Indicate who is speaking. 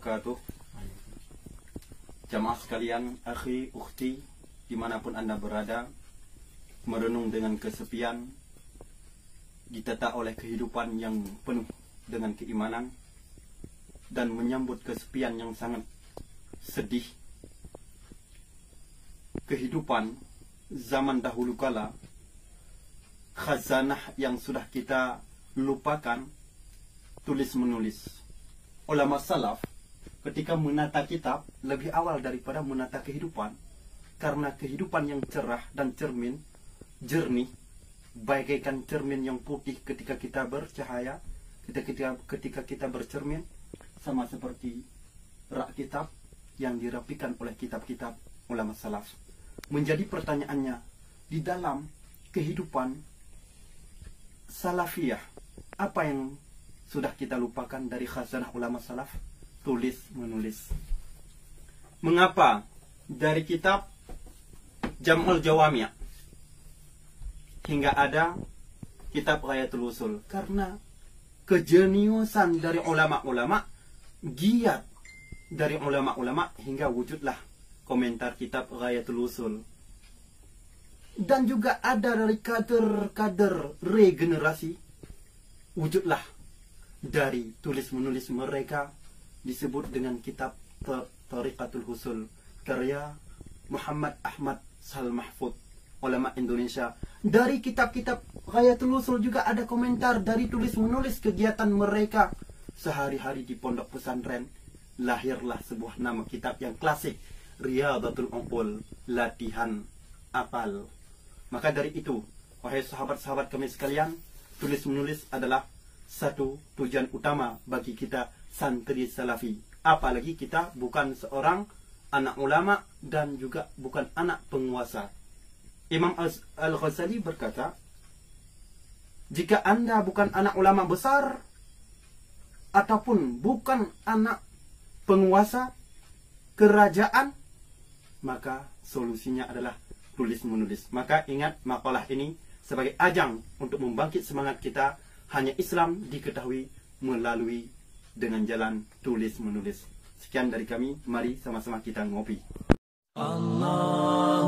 Speaker 1: wabarakatuh. Jamaah sekalian, akhi, ukhti, dimanapun Anda berada, merenung dengan kesepian, ditata oleh kehidupan yang penuh dengan keimanan, dan menyambut kesepian yang sangat sedih. Kehidupan zaman dahulu kala, khazanah yang sudah kita lupakan, tulis-menulis. Ulama salaf ketika menata kitab lebih awal daripada menata kehidupan, karena kehidupan yang cerah dan cermin, jernih, bagaikan cermin yang putih ketika kita bercahaya, ketika kita bercermin, sama seperti rak kitab yang dirapikan oleh kitab-kitab ulama salaf. Menjadi pertanyaannya, di dalam kehidupan salafiyah, apa yang sudah kita lupakan dari khazanah ulama salaf? Tulis menulis. Mengapa dari kitab Jam'ul Jawami' hingga ada kitab Ghayatul Usul? Karena kejeniusan dari ulama-ulama, giat dari ulama-ulama, hingga wujudlah komentar kitab Ghayatul Usul. Dan juga ada dari kader-kader regenerasi, wujudlah dari tulis-menulis mereka, disebut dengan kitab Thariqatul Husul, karya Muhammad Ahmad Sal Mahfud, ulama Indonesia. Dari kitab-kitab Ghayatul Usul juga ada komentar dari tulis-menulis kegiatan mereka sehari-hari di pondok pesantren. Lahirlah sebuah nama kitab yang klasik, Riyadatul Uqul, latihan apal. Maka dari itu, wahai sahabat-sahabat kami sekalian, tulis-menulis adalah satu tujuan utama bagi kita santri salafi. Apalagi kita bukan seorang anak ulama dan juga bukan anak penguasa. Imam Al-Ghazali berkata, jika Anda bukan anak ulama besar ataupun bukan anak penguasa kerajaan, maka solusinya adalah tulis-menulis. Maka ingat makalah ini sebagai ajang untuk membangkit semangat kita. Hanya Islam diketahui melalui dengan jalan tulis-menulis. Sekian dari kami, mari sama-sama kita ngopi. Allah.